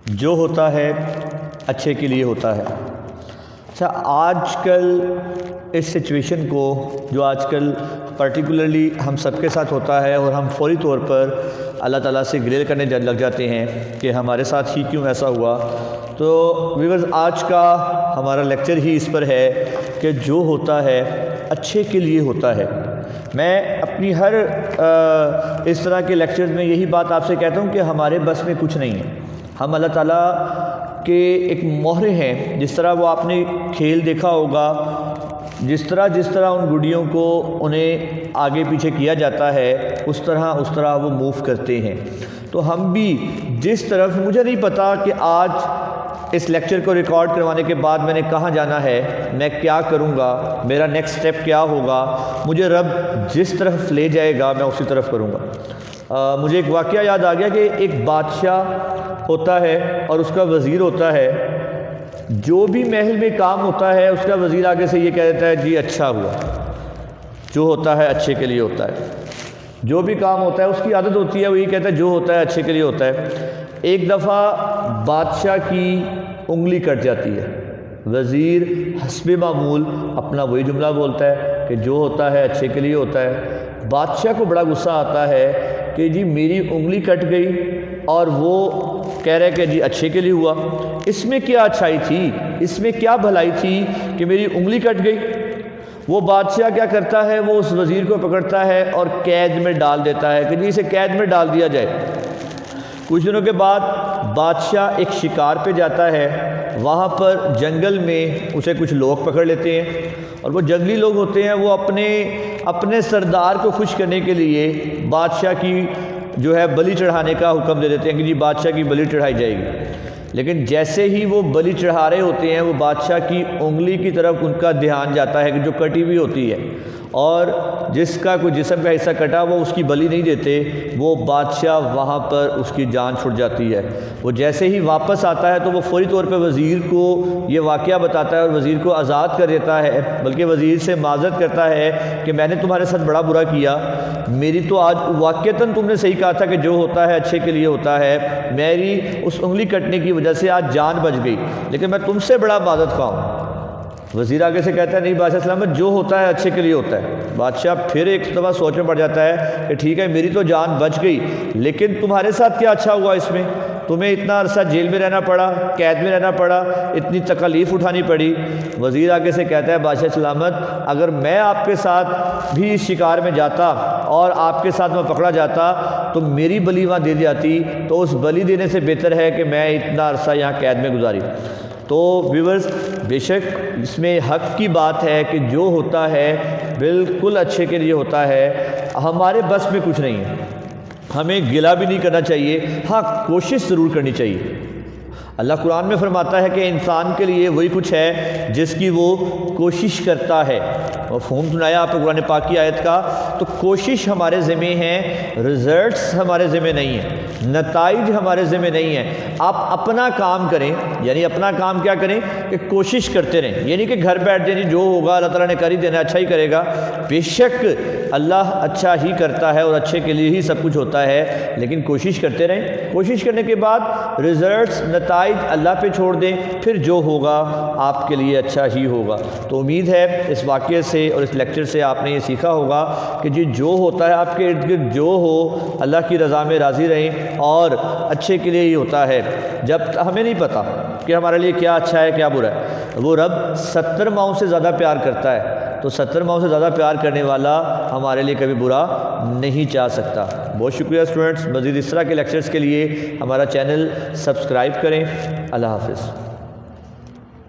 جو ہوتا ہے اچھے کے لیے ہوتا ہے۔ اچھا، آج کل اس سچویشن کو جو آج کل پرٹیکولرلی ہم سب کے ساتھ ہوتا ہے اور ہم فوری طور پر اللہ تعالیٰ سے گریل کرنے لگ جاتے ہیں کہ ہمارے ساتھ ہی کیوں ایسا ہوا، تو ویورز آج کا ہمارا لیکچر ہی اس پر ہے کہ جو ہوتا ہے اچھے کے لیے ہوتا ہے۔ میں اپنی ہر اس طرح کے لیکچرز میں یہی بات آپ سے کہتا ہوں کہ ہمارے بس میں کچھ نہیں ہے، ہم اللہ تعالیٰ کے ایک مہرے ہیں۔ جس طرح وہ آپ نے کھیل دیکھا ہوگا، جس طرح ان گڈیوں کو انہیں آگے پیچھے کیا جاتا ہے اس طرح وہ موو کرتے ہیں۔ تو ہم بھی جس طرف، مجھے نہیں پتا کہ آج اس لیکچر کو ریکارڈ کروانے کے بعد میں نے کہاں جانا ہے، میں کیا کروں گا، میرا نیکسٹ سٹیپ کیا ہوگا، مجھے رب جس طرف لے جائے گا میں اسی طرف کروں گا۔ مجھے ایک واقعہ یاد آ گیا کہ ایک بادشاہ ہوتا ہے اور اس کا وزیر ہوتا ہے۔ جو بھی محل میں کام ہوتا ہے اس کا وزیر آگے سے یہ کہہ دیتا ہے جی اچھا ہوا، جو ہوتا ہے اچھے کے لیے ہوتا ہے۔ جو بھی کام ہوتا ہے اس کی عادت ہوتی ہے، وہ یہ کہتا ہے جو ہوتا ہے اچھے کے لیے ہوتا ہے۔ ایک دفعہ بادشاہ کی انگلی کٹ جاتی ہے، وزیر حسب معمول اپنا وہی جملہ بولتا ہے کہ جو ہوتا ہے اچھے کے لیے ہوتا ہے۔ بادشاہ کو بڑا غصہ آتا ہے کہ جی میری انگلی کٹ گئی اور وہ کہہ رہے کہ جی اچھے کے لیے ہوا، اس میں کیا اچھائی تھی، اس میں کیا بھلائی تھی کہ میری انگلی کٹ گئی۔ وہ بادشاہ کیا کرتا ہے، وہ اس وزیر کو پکڑتا ہے اور قید میں ڈال دیتا ہے کہ جی اسے قید میں ڈال دیا جائے۔ کچھ دنوں کے بعد بادشاہ ایک شکار پہ جاتا ہے، وہاں پر جنگل میں اسے کچھ لوگ پکڑ لیتے ہیں، اور وہ جنگلی لوگ ہوتے ہیں، وہ اپنے سردار کو خوش کرنے کے لیے بادشاہ کی جو ہے بلی چڑھانے کا حکم دے دیتے ہیں کہ جی بادشاہ کی بلی چڑھائی جائے گی۔ لیکن جیسے ہی وہ بلی چڑھا رہے ہوتے ہیں، وہ بادشاہ کی انگلی کی طرف ان کا دھیان جاتا ہے کہ جو کٹی ہوئی ہوتی ہے، اور جس کا کوئی جسم کا حصہ کٹا وہ اس کی بلی نہیں دیتے، وہ بادشاہ وہاں پر اس کی جان چھٹ جاتی ہے۔ وہ جیسے ہی واپس آتا ہے تو وہ فوری طور پہ وزیر کو یہ واقعہ بتاتا ہے اور وزیر کو آزاد کر دیتا ہے، بلکہ وزیر سے معذرت کرتا ہے کہ میں نے تمہارے ساتھ بڑا برا کیا، میری تو آج واقعتاً تم نے صحیح کہا تھا کہ جو ہوتا ہے اچھے کے لیے ہوتا ہے، میری اس انگلی کٹنے کی وجہ سے آج جان بچ گئی، لیکن میں تم سے بڑا معذرت خواہ ہوں۔ وزیر آگے سے کہتا ہے نہیں بادشاہ سلامت، جو ہوتا ہے اچھے کے لیے ہوتا ہے۔ بادشاہ پھر ایک دفعہ سوچ میں پڑ جاتا ہے کہ ٹھیک ہے میری تو جان بچ گئی، لیکن تمہارے ساتھ کیا اچھا ہوا اس میں، تمہیں اتنا عرصہ جیل میں رہنا پڑا، قید میں رہنا پڑا، اتنی تکالیف اٹھانی پڑی۔ وزیر آگے سے کہتا ہے بادشاہ سلامت، اگر میں آپ کے ساتھ بھی اس شکار میں جاتا اور آپ کے ساتھ میں پکڑا جاتا تو میری بلی وہاں دے جاتی، تو اس بلی دینے سے بہتر ہے کہ میں اتنا عرصہ یہاں قید میں گزاری۔ تو ویورز بے شک اس میں حق کی بات ہے کہ جو ہوتا ہے بالکل اچھے کے لیے ہوتا ہے، ہمارے بس میں کچھ نہیں ہے، ہمیں گلہ بھی نہیں کرنا چاہیے، ہاں کوشش ضرور کرنی چاہیے۔ اللہ قرآن میں فرماتا ہے کہ انسان کے لیے وہی کچھ ہے جس کی وہ کوشش کرتا ہے۔ مفہوم سنایا آپ کو قرآن پاک کی آیت کا، تو کوشش ہمارے ذمہ ہیں، رزلٹس ہمارے ذمہ نہیں ہیں، نتائج ہمارے ذمہ نہیں ہیں۔ آپ اپنا کام کریں، یعنی اپنا کام کیا کریں کہ کوشش کرتے رہیں، یعنی کہ گھر بیٹھ جائیں جو ہوگا اللہ تعالیٰ نے کر ہی دینا، اچھا ہی کرے گا۔ بے شک اللہ اچھا ہی کرتا ہے اور اچھے کے لیے ہی سب کچھ ہوتا ہے، لیکن کوشش کرتے رہیں۔ کوشش کرنے کے بعد رزلٹس، نتائج اللہ پہ چھوڑ دیں، پھر جو ہوگا آپ کے لیے اچھا ہی ہوگا۔ تو امید ہے اس واقعے سے اور اس لیکچر سے آپ نے یہ سیکھا ہوگا کہ جی جو ہوتا ہے آپ کے ارد گرد جو ہو، اللہ کی رضا میں راضی رہیں اور اچھے کے لیے ہی ہوتا ہے۔ جب ہمیں نہیں پتہ کہ ہمارے لیے کیا اچھا ہے کیا برا ہے، وہ رب 70 ماؤں سے زیادہ پیار کرتا ہے، تو 70 ماؤں سے زیادہ پیار کرنے والا ہمارے لیے کبھی برا نہیں چاہ سکتا۔ بہت شکریہ اسٹوڈنٹس، مزید اس طرح کے لیکچرز کے لیے ہمارا چینل سبسکرائب کریں۔ اللہ حافظ۔